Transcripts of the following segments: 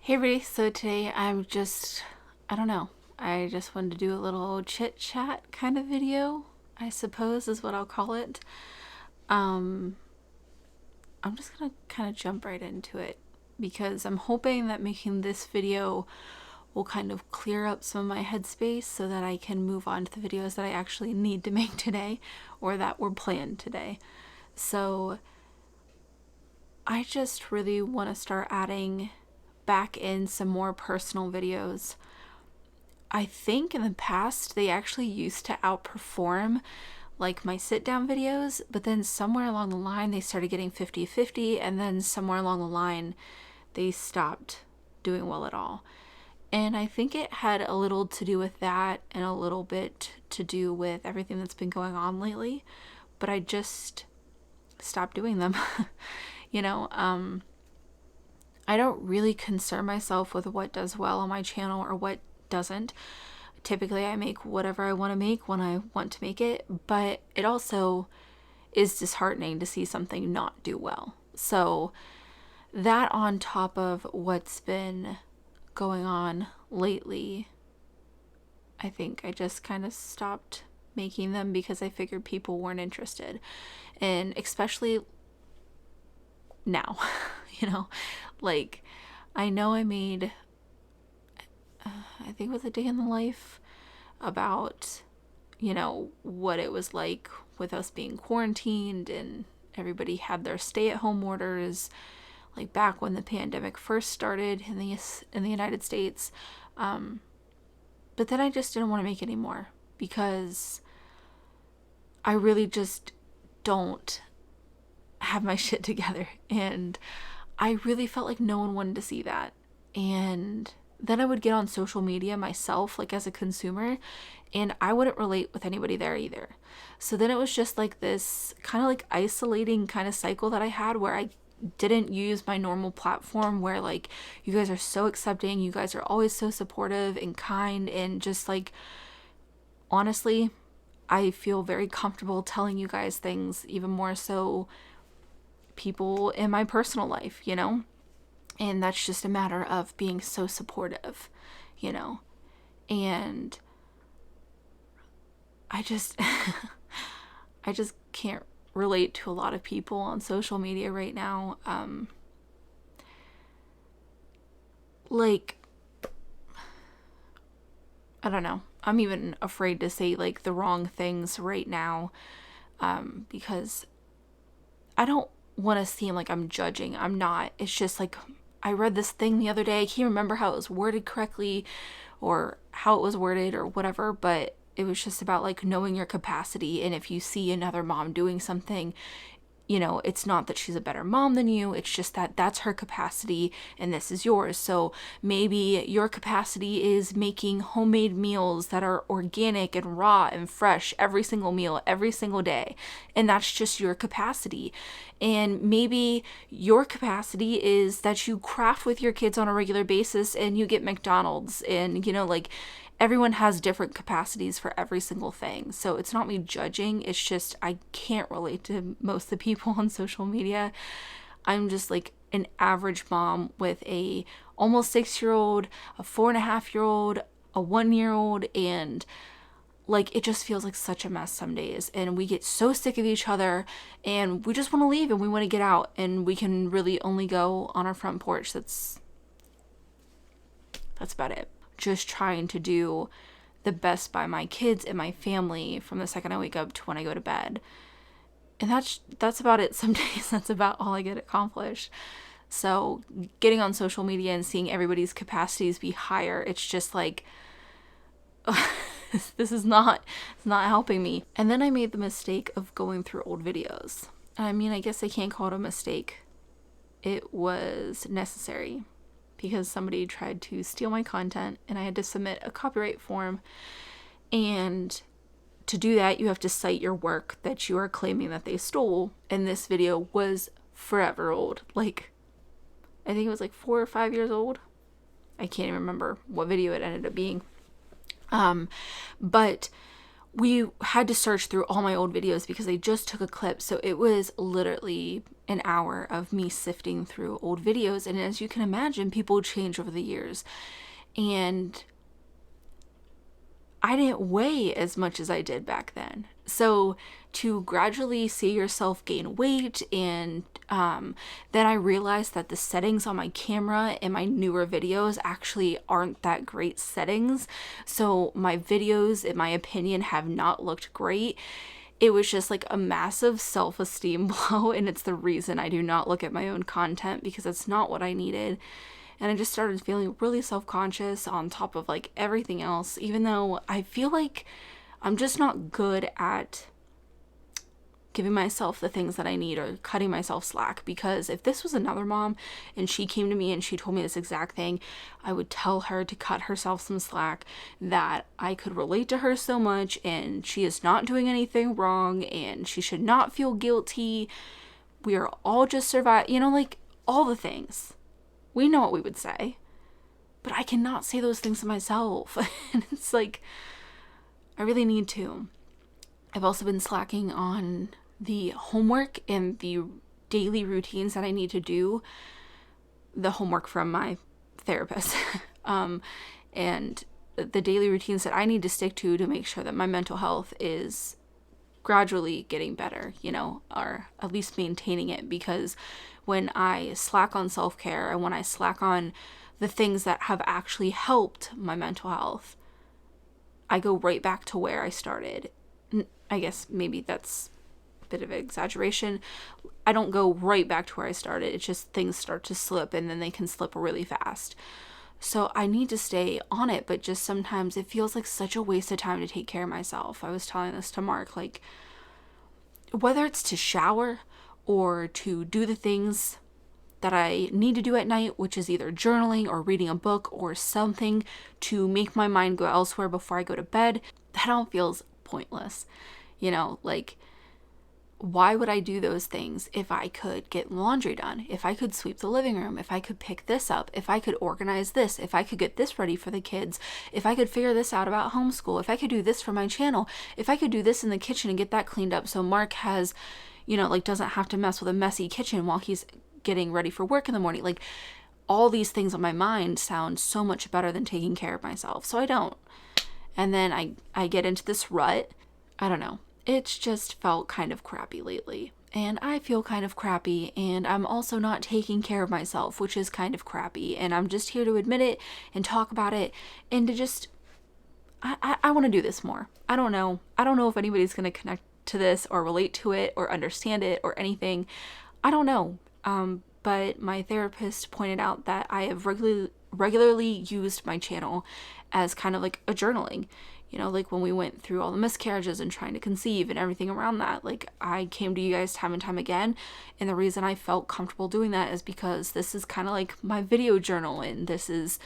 Hey everybody, so today I don't know, I just wanted to do a little chit chat kind of video, I suppose is what I'll call it. Um, I'm just gonna kind of jump right into it because I'm hoping that making this video will kind of clear up some of my headspace so that I can move on to the videos that I actually need to make today or that were planned today. So I just really want to start adding back in some more personal videos. I think in the past they actually used to outperform like my sit down videos, but then somewhere along the line they started getting 50-50, and then somewhere along the line they stopped doing well at all. And I think it had a little to do with that and a little bit to do with everything that's been going on lately, but I just stopped doing them. you know, I don't really concern myself with what does well on my channel or what doesn't. Typically, I make whatever I want to make when I want to make it, but it also is disheartening to see something not do well. So, that on top of what's been going on lately, I think I just kind of stopped making them because I figured people weren't interested. And especially now, you know, like I know I made I think it was a day in the life about, what it was like with us being quarantined and everybody had their stay-at-home orders, like back when the pandemic first started in the United States. But then I just didn't want to make any more because I really just don't have my shit together, and I really felt like no one wanted to see that. And then I would get on social media myself, like as a consumer, and I wouldn't relate with anybody there either. So then it was just like this kind of like isolating kind of cycle that I had where I didn't use my normal platform where like you guys are so accepting, you guys are always so supportive and kind, and just like honestly, I feel very comfortable telling you guys things, even more so people in my personal life, And that's just a matter of being so supportive, And I just I just can't relate to a lot of people on social media right now. Like I don't know. I'm even afraid to say like the wrong things right now, because I don't want to seem like I'm judging. I'm not. It's just like I read this thing the other day. I can't remember how it was worded correctly or how it was worded or whatever, but it was just about like knowing your capacity. And if you see another mom doing something, it's not that she's a better mom than you. It's just that that's her capacity and this is yours. So maybe your capacity is making homemade meals that are organic and raw and fresh every single meal, every single day. And that's just your capacity. And maybe your capacity is that you craft with your kids on a regular basis and you get McDonald's and, like, everyone has different capacities for every single thing. So it's not me judging. It's just I can't relate to most of the people on social media. I'm just like an average mom with a almost 6-year-old, a 4.5-year-old, a 1-year-old, and like it just feels like such a mess some days, and we get so sick of each other and we just want to leave and we want to get out, and we can really only go on our front porch. That's about it. Just trying to do the best by my kids and my family from the second I wake up to when I go to bed. And that's about it. Some days that's about all I get accomplished. So getting on social media and seeing everybody's capacities be higher, it's just like this is not helping me. And then I made the mistake of going through old videos. I mean, I guess I can't call it a mistake. It was necessary, because somebody tried to steal my content and I had to submit a copyright form. And to do that, you have to cite your work that you are claiming that they stole. And this video was forever old. Like, I think it was like 4 or 5 years old. I can't even remember what video it ended up being. But we had to search through all my old videos because they just took a clip. So it was literally an hour of me sifting through old videos. And as you can imagine, people change over the years. And I didn't weigh as much as I did back then. So to gradually see yourself gain weight, and then I realized that the settings on my camera in my newer videos actually aren't that great settings. So my videos, in my opinion, have not looked great. It was just like a massive self-esteem blow, and it's the reason I do not look at my own content, because it's not what I needed. And I just started feeling really self-conscious on top of like everything else, even though I feel like I'm just not good at giving myself the things that I need or cutting myself slack. Because if this was another mom and she came to me and she told me this exact thing, I would tell her to cut herself some slack, that I could relate to her so much and she is not doing anything wrong and she should not feel guilty. We are all just surviving, you know, like all the things. We know what we would say, but I cannot say those things to myself. And it's like, I really need to. I've also been slacking on the homework and the daily routines that I need to do. The homework from my therapist. And the daily routines that I need to stick to make sure that my mental health is gradually getting better, you know, or at least maintaining it. Because when I slack on self-care and when I slack on the things that have actually helped my mental health, I go right back to where I started. I guess maybe that's a bit of an exaggeration. I don't go right back to where I started. It's just things start to slip, and then they can slip really fast. So I need to stay on it, but just sometimes it feels like such a waste of time to take care of myself. I was telling this to Mark, like, whether it's to shower or to do the things that I need to do at night, which is either journaling or reading a book or something to make my mind go elsewhere before I go to bed, that all feels pointless. You know, like, why would I do those things if I could get laundry done, if I could sweep the living room, if I could pick this up, if I could organize this, if I could get this ready for the kids, if I could figure this out about homeschool, if I could do this for my channel, if I could do this in the kitchen and get that cleaned up so Mark has, you know, like, doesn't have to mess with a messy kitchen while he's getting ready for work in the morning. Like, all these things on my mind sound so much better than taking care of myself. So I don't. And then I get into this rut. I don't know. It's just felt kind of crappy lately. And I feel kind of crappy, and I'm also not taking care of myself, which is kind of crappy. And I'm just here to admit it and talk about it and to just, I want to do this more. I don't know. I don't know if anybody's going to connect to this or relate to it or understand it or anything. I don't know. But my therapist pointed out that I have regularly used my channel as kind of like a journaling. You know, like when we went through all the miscarriages and trying to conceive and everything around that, like, I came to you guys time and time again. And the reason I felt comfortable doing that is because this is kind of like my video journal. And this is,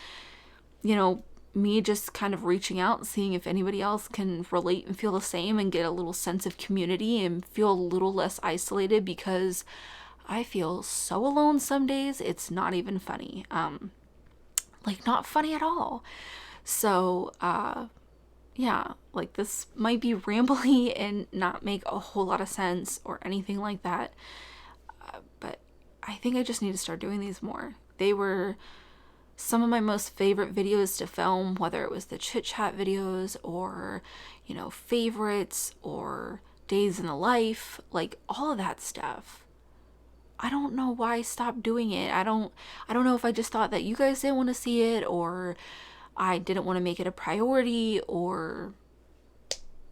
you know, me just kind of reaching out and seeing if anybody else can relate and feel the same and get a little sense of community and feel a little less isolated, because I feel so alone some days. It's not even funny. Like, not funny at all. So, yeah, like, this might be rambly and not make a whole lot of sense or anything like that. But I think I just need to start doing these more. They were some of my most favorite videos to film, whether it was the chit chat videos or, you know, favorites or days in the life, like all of that stuff. I don't know why I stopped doing it. I don't know if I just thought that you guys didn't want to see it, or I didn't want to make it a priority, or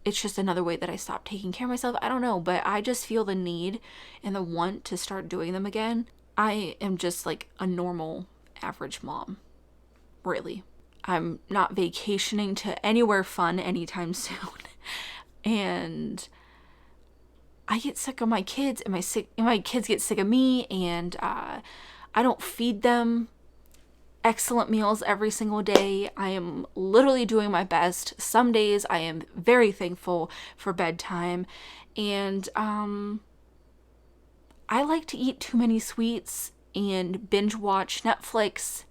it's just another way that I stopped taking care of myself. I don't know, but I just feel the need and the want to start doing them again. I am just like a normal, average mom, really. I'm not vacationing to anywhere fun anytime soon. And I get sick of my kids, and my kids get sick of me, and I don't feed them excellent meals every single day. I am literally doing my best. Some days I am very thankful for bedtime, and I like to eat too many sweets and binge watch Netflix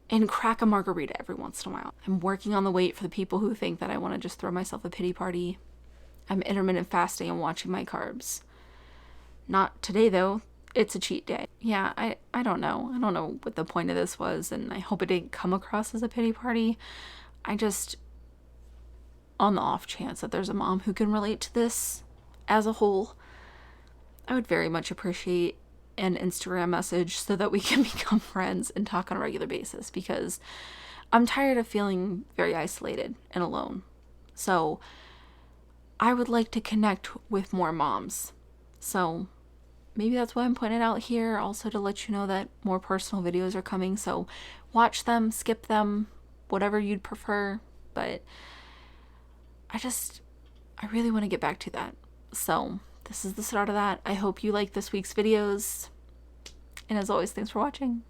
and crack a margarita every once in a while. I'm working on the weight for the people who think that I want to just throw myself a pity party. I'm intermittent fasting and watching my carbs. Not today though. It's a cheat day. Yeah, I don't know. I don't know what the point of this was, and I hope it didn't come across as a pity party. I just, on the off chance that there's a mom who can relate to this as a whole, I would very much appreciate an Instagram message so that we can become friends and talk on a regular basis, because I'm tired of feeling very isolated and alone. So I would like to connect with more moms. So maybe that's why I'm putting it out here, also to let you know that more personal videos are coming. So watch them, skip them, whatever you'd prefer. But I really want to get back to that. So this is the start of that. I hope you like this week's videos. And as always, thanks for watching.